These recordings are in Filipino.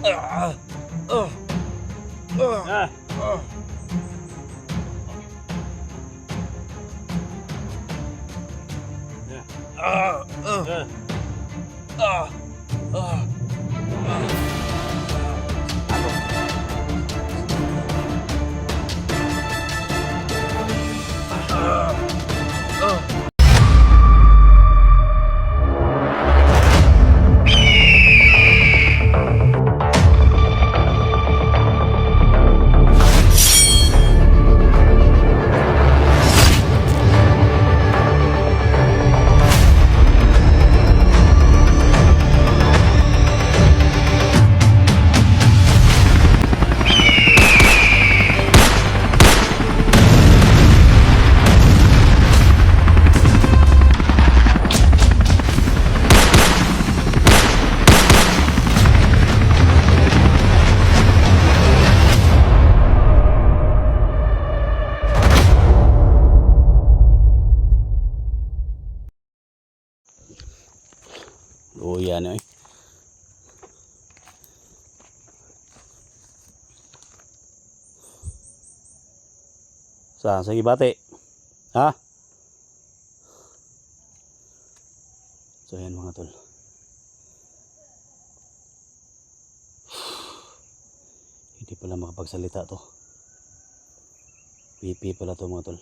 Ah, ah, ah, ah. Ah, ah, ah, ah, ah. Oh, yan eh. Sige bate. Ha? So yan mga tol. Hindi pala makapagsalita to. PP pala to mga tol.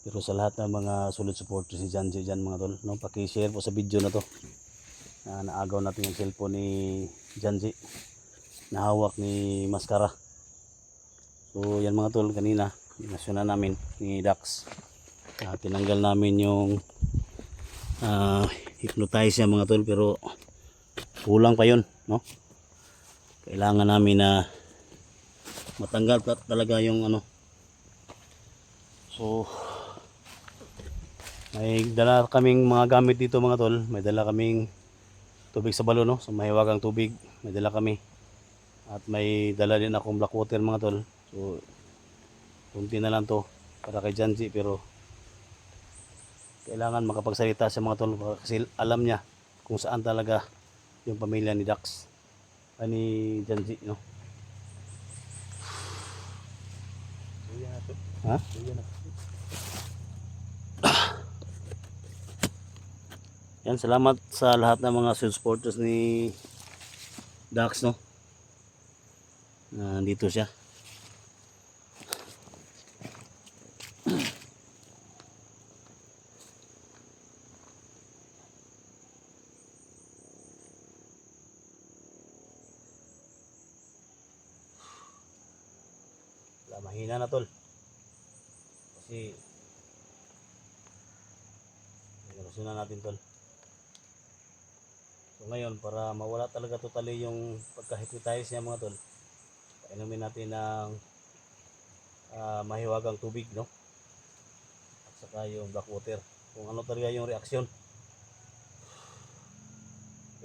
Pero sa lahat ng mga solid supporters si Janji dyan mga tol, no, paki-share po sa video na to. Naagaw natin yung cellphone ni Janji na hawak ni Maskara. So yan mga tol, kanina inasyonan namin ni Dax. Tinanggal namin yung hypnotize niya mga tol, pero kulang pa yun, no? Kailangan namin na matanggal talaga yung ano. So may dala kaming mga gamit dito mga tol. May dala kaming tubig sa balon, no? So mahiwagang tubig, may dala kami. At may dala din akong black water mga tol. So kunti na lang to para kay Janji, pero kailangan makapagsalita sa mga tol kasi alam niya kung saan talaga yung pamilya ni Dax, ni Janji, no? Ha? Yan, salamat sa lahat ng mga supporters ni Dax, no? Nandito siya. Mahina na tol. Kasi nalusunan natin tol. So ngayon, para mawala talaga totally yung pagka-hypnotize niya mga tol, painumin natin ng mahiwagang tubig, no? At saka yung black water. Kung ano talaga yung reaksyon.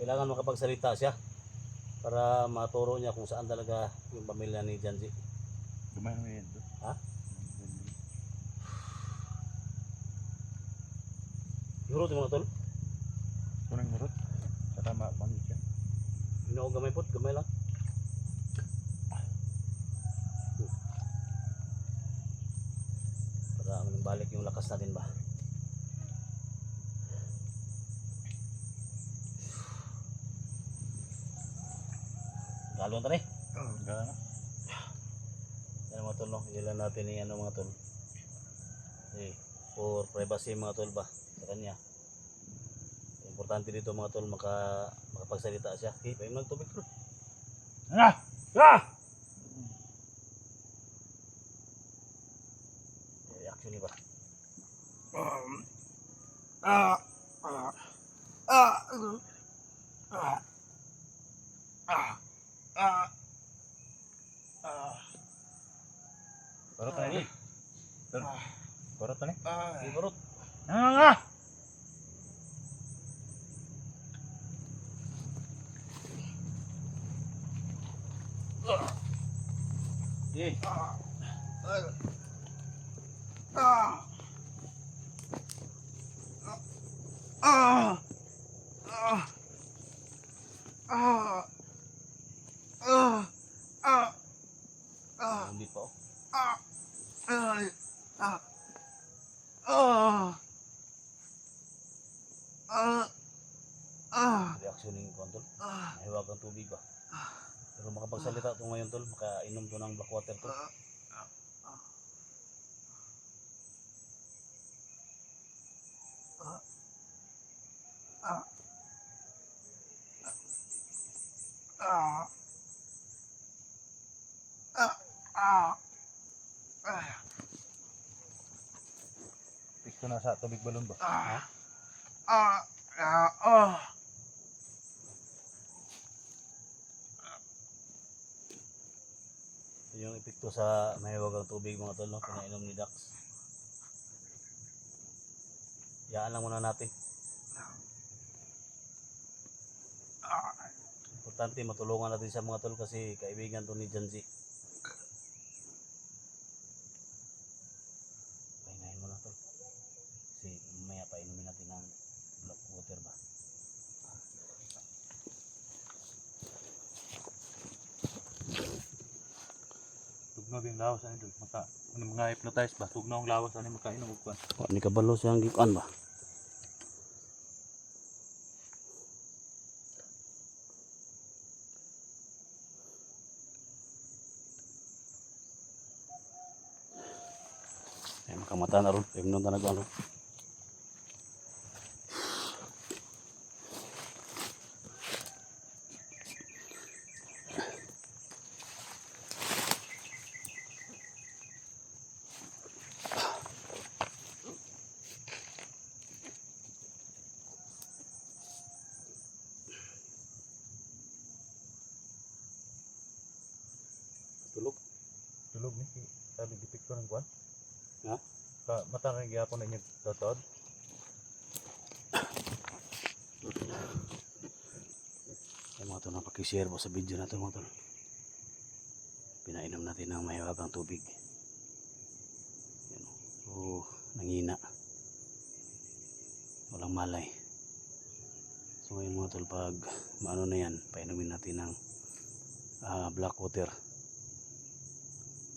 Kailangan makapagsalita siya para maturo niya kung saan talaga yung pamilya ni Janji. Gumay mo yan doon. Ha? Yurot yung mga tol. Kunang murot. Sa tama, mangit siya. Ginoo gamay po, gamay lang. Para balik yung lakas natin ba. Galon tani. Gana. Yan mga tol, no? Ilan natin ni ano mga tol. For privacy mga tol ba sa kanya. Importante dito mga tol makapagsalita siya. Painom ng tubig tol. Ah! Ah! Actually ba? Barot na ni. Barot na ni. Ibarot. Ah! Eh. Ah! Ah! Ah! Hindi pa oh. Ah! Ay! Ah! Ah! Ah! Ah! Reaksyonin ko tol. Ah! Mahiwag ang tubig ba. Pero makapagsalita to ngayon tol, makainom to ng black water to. Ah! Ah! Ah! Ah! Ah! Pikto na sa tubig balon ba? Ah! Ah! Ah! Ah! Ito yung epekto sa mahiwag ang tubig mga tol, no? Pinainom ni Dax. Yaan lang muna natin. Importante matulungan natin sa mga tol kasi kaibigan to ni Janji. Pahingahin mo na tol. Kasi mamaya painumin natin ng black water ba. Tugnaw yung lawas ano dul. Maka ano mga hypnotize ba? Tugnaw ang lawas ano makainom og kwan. Ni kabalo siyang gikuan ba. Ay makamata na ron. Ay minunta na ron. Tulog. Tulog ni sabi di pikto ng kwan. Ha? Ka mata kay gyapon na inyo totod. Ay mga tol, napakishare po sa video na ito mga tol. Pinainom natin ng mahiwagang tubig. Yan o. Nangina. Walang malay. So ngayon mga tol, pag maano na yan, painumin natin ng black water.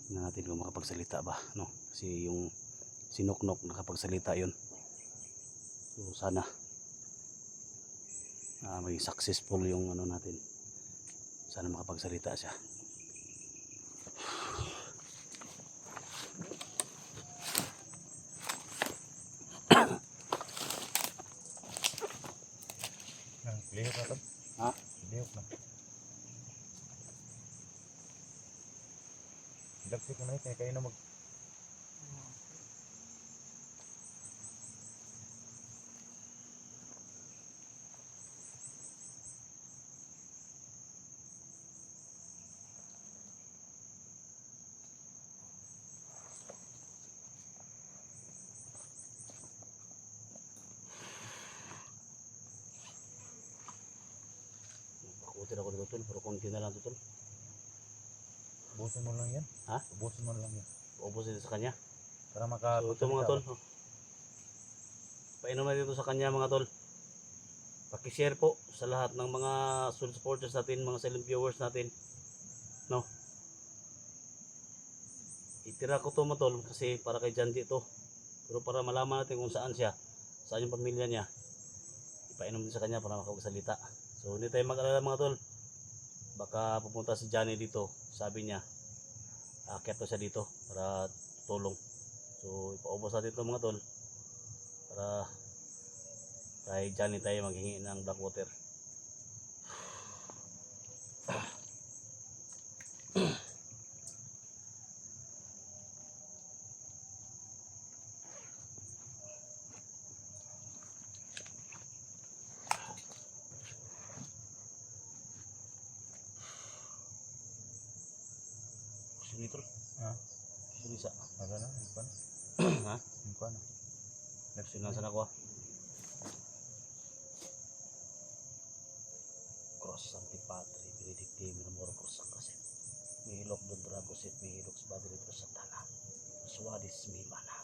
Tingnan natin kung makapagsalita ba, no? Kasi yung sinuknok nakapagsalita yun. So sana maging successful yung ano natin. Sana makapagsalita siya. Lihok na to. Ha? Lihok na. Dagsi ko na kay kayo na mag Bakutin ako dito tol, pero konti na lang to tol. ubusin mo lang yan. Ha? Ubusin mo lang yan. Ubusin sa kanya. Para maka So ito mga tol, painom natin ito sa kanya mga tol. Pakishare po sa lahat ng mga supporters natin, mga silent viewers natin, no? Itira ko to mga tol kasi para kay Janji to, pero para malaman natin kung saan siya, saan yung pamilya niya, ipainom din sa kanya para makapagsalita. So hindi tayo mag-alala mga tol, baka pupunta si Johnny dito, sabi niya aakyat to siya dito para tulong. So ipaubos natin ito mga tol para kay Johnny tayo maghingi ng black water. Sini tol. Ha? Sini sa. Aga na, ikwan. Ha? Ikwan na. Sinasan ako. Cross Santi Padre, Benedicti, Minamoro Cross Sangkaset. Mihilok doon Dragoset, Mihilok sa Padre Cross Santana. Suwadis mi mana.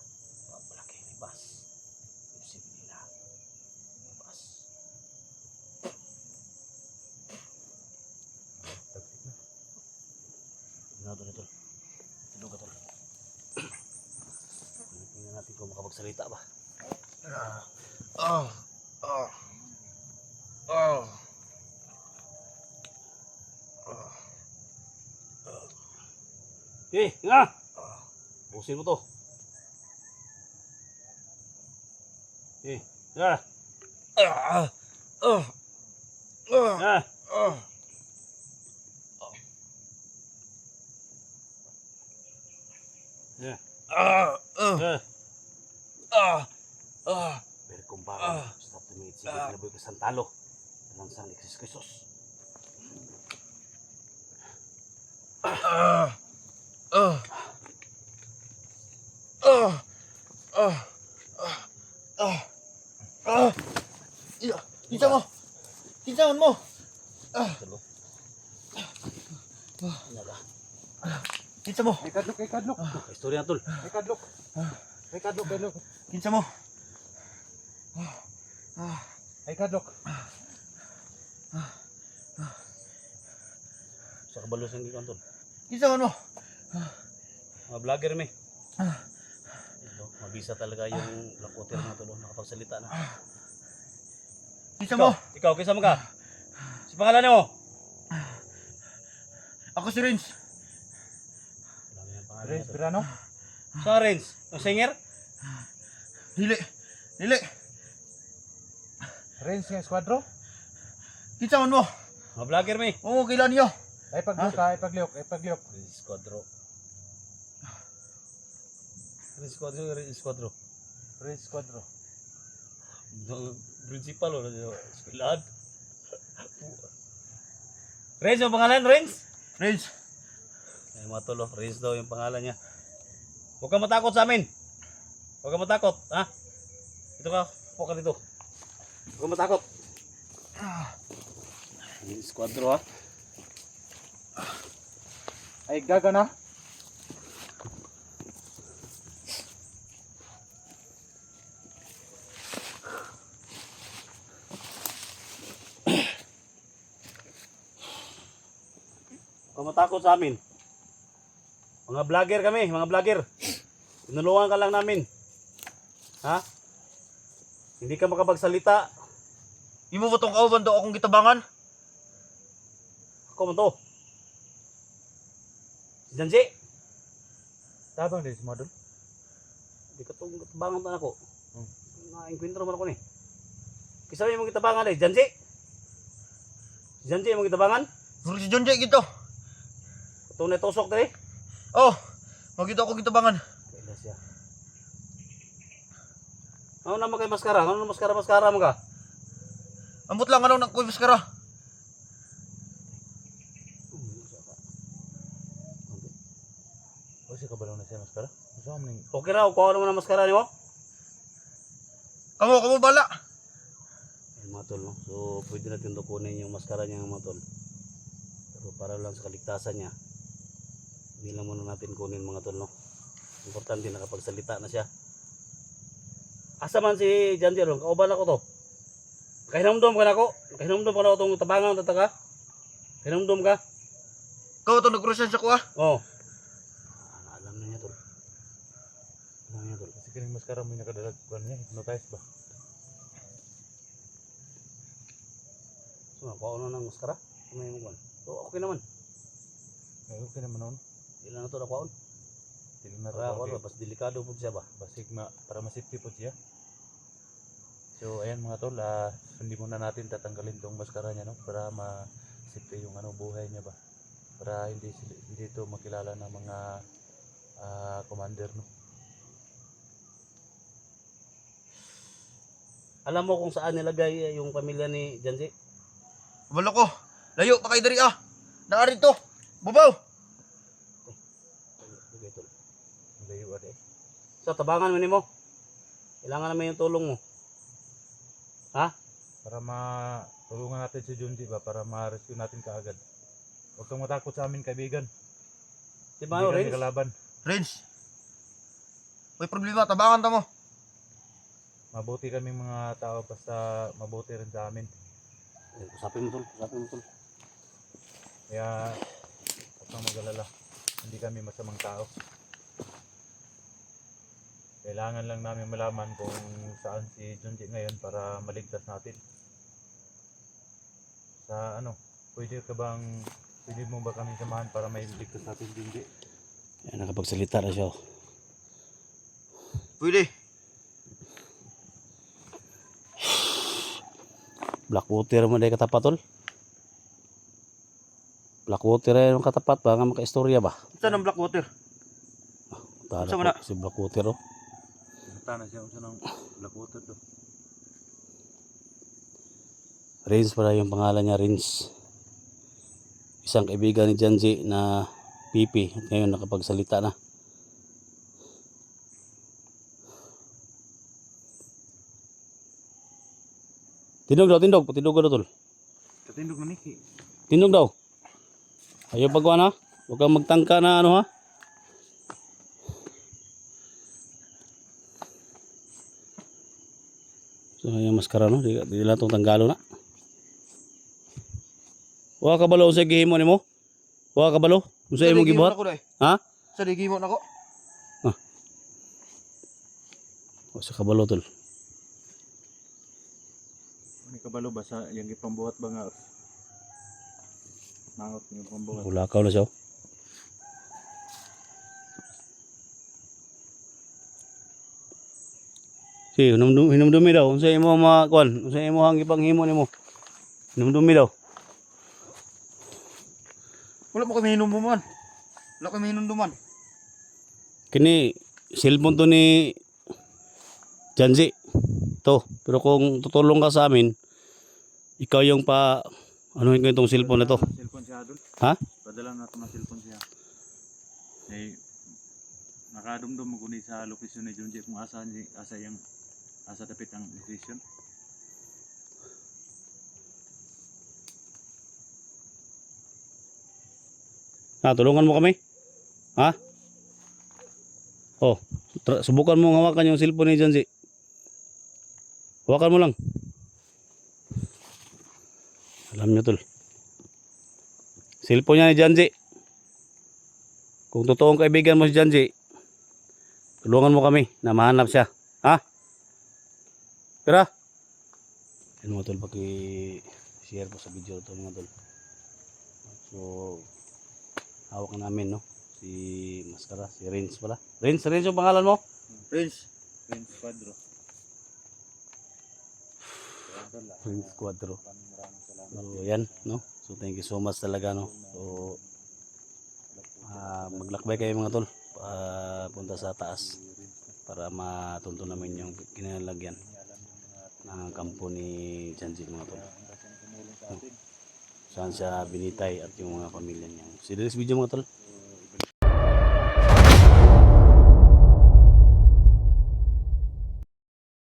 Pagmalaki libas. Isip nila. Libas. Tagsik na. na ito nito. Tulog ka tol. Tingnan natin kung makapagsalita ba. Oh. Oh. Oh. Nga! Busin mo to. Nga! Ah. Oh. Oh. Nga! Oh. Nga! Ah. Oh. Nga! Ah. Ah. Pero kung baka stop the minute, sige kinaboy ka santalo. Anong sang eksis Krisos. Ah. Oh. Oh. Oh. Oh. Oh. Kinsa mo? Kinsa mo? Tulo. Nga. Kinsa mo? Ay kadlok. Istorya na tol. Ay kadlok. Kinsa mo? Ay kadlok. Sa kabalos ang gikan tol. Kinsa man mo? Mga vlogger may. Ito, mabisa talaga yung lakoter na tol. Nakapagsalita na. Kinsa mo? Ikaw, kinsa mo ka? Si pangalan mo? Ako si Renz. Alam yan pangalan Renz niya, tol. Verano. Sa Renz, ang singer? Dili. Dili. Renz nga Esquadro. Kinsa man mo? Mga vlogger may. Oo, kailan niyo? Ay pagliok. Renz Squadro. Renz Squadro, Renz Squadro. Renz Esquadro. Principal o eskwelahan. Renz yung pangalan, Renz? Renz. Ay mga tolo, Renz daw yung pangalan niya. Huwag kang matakot sa amin. Huwag kang matakot, ha? Ito ka, po ka dito. Huwag kang matakot. Renz Squadro, ha? Ay gaga na. Huwag kang matakot sa amin. Mga vlogger kami, mga vlogger. Tinulungan ka lang namin. Ha? Hindi ka makapagsalita. Imo ba tong kauban to akong gitabangan? Ako mo to. Si Janji. Tabang din si Model. Hindi ka itong tabangan ta ako. Hmm. Na-enkwentro man ako ni. Kisa mo yung mga tabangan eh. Janji. Si Janji yung mga tabangan. Guru si Jonjay gito. Tunay tusok dali. Oh, magito akong gitabangan. Kailan siya. Ano naman kay maskara? Ano maskara mo ka? Ambot lang anong nakuy maskara. O siya kabalaw na siya maskara. Gusto mo ning Okay raw, kuha naman ang maskara niyo. Kamo bala. Ay mga tol, no? So pwede natin to kunin yung maskara niya mga tol. Pero para lang sa kaligtasan niya, hindi lang muna natin kunin mga tol, no? Importante nakapagsalita na siya. Asa man si Janji ron? Kauban ako to. Kahinamdom ka na ako. Kahinamdom ka na ako itong tabangang tataka. Kahinamdom ka. Kau to nagkrusyan sa kuha. Oo. Alam na niya tol. Alam niya tol. kasi kining maskara mo yung nakadalag kuan niya, hypnotize ba? So, kuha na ng maskara. May mo kuha. So, okay naman. Ay okay naman noon. Ilan na to na kuha. Dili na Para to. kuha. Mas delikado po siya ba? Basig para masafety po siya. So ayan mga tol, hindi muna natin tatanggalin tong maskara niya no para ma-safety yung buhay niya ba. Para hindi ito makilala ng mga commander no. Alam mo kung saan nilagay yung pamilya ni Janji? Balo ko. Layo pa kay diri ah. Naari to. Bubaw. Okay, tol. Malayo ade. So, tabangan mo nimo. Kailangan naman yung tulong mo. Ha? Para matulungan natin si Junji ba para ma-rescue natin kaagad. Huwag kang matakot sa amin kaibigan. Di ba, Hindi kami Renz? kalaban. Renz. May problema tabangan ta mo. Mabuti kaming mga tao basta mabuti rin sa amin. Usapin mo tol. Usapin mo tol. Kaya huwag kang mag-alala. hindi kami masamang tao. Kailangan lang namin malaman kung saan si Junji ngayon para maligtas natin. Sa ano, pwede mo ba kami samahan para may ligtas natin, Junji? Ayan, nakapagsalita na siya. Pwede. Blackwater mo dahil katapat tol. Blackwater ay yung katapat ba nga makaistorya ba? Saan ang Blackwater? Tara Saan po, na? si Blackwater oh. Punta na siya kung saan ang Blackwater to. Rins pala yung pangalan niya, Rins. Isang kaibigan ni Janji na Pipi. At ngayon nakapagsalita na. Tindog daw, tindog. Patindog ka daw tol. Katindog na Niki. Tindog daw. Ayaw pagwa na. Huwag kang magtangka na ano ha. So yung maskara no. Di lang itong tanggalo na. Huwag ka balo sa gihimo ni mo. Huwag ka balo. Kung sa imong gibuhat. Ha? Sa digimon ako. O sa kabalo tol. May kabalo ba sa yung ipambuhat ba nga? Mangot yung pambuhat. Bulakaw na siya. Si, hinumdumi daw. Kung sa imo mga kwan. Kung sa imo hang ipanghimo ni mo. Hinumdumi daw. Wala mo kami hinumduman. Wala kami hinumduman. Kini, cellphone to ni Janji. To. Pero kung tutulong ka sa amin, ikaw yung anuhin ko itong cellphone na to. Cellphone siya dun. Ha? Padala na ito ng cellphone siya. Eh, nakadumdum mo kundi sa location ni Junji kung asa dapit ang location. Tulungan mo kami. Ha? Oh, subukan mo hawakan yung cellphone ni Janji. Hawakan mo lang. Alam nyo tol. Cellphone niya ni Janji. Kung totoong kaibigan mo si Janji, tulungan mo kami na mahanap siya. Ha? Tara. Yan mga tol, paki-share po sa video ito mga tol. So, hawak na namin no. Si Maskara, si Rins pala. Rins yung pangalan mo? Prince. Prince Quadro. Rins Quadro. Maraming salamat. So, yan, no? So, thank you so much talaga, no? So, maglakbay kayo mga tol. Punta sa taas para matunto namin yung kinalagyan ng kampo ni Janji mga tol. Saan siya binitay at yung mga pamilya niya. See you next video mga tol.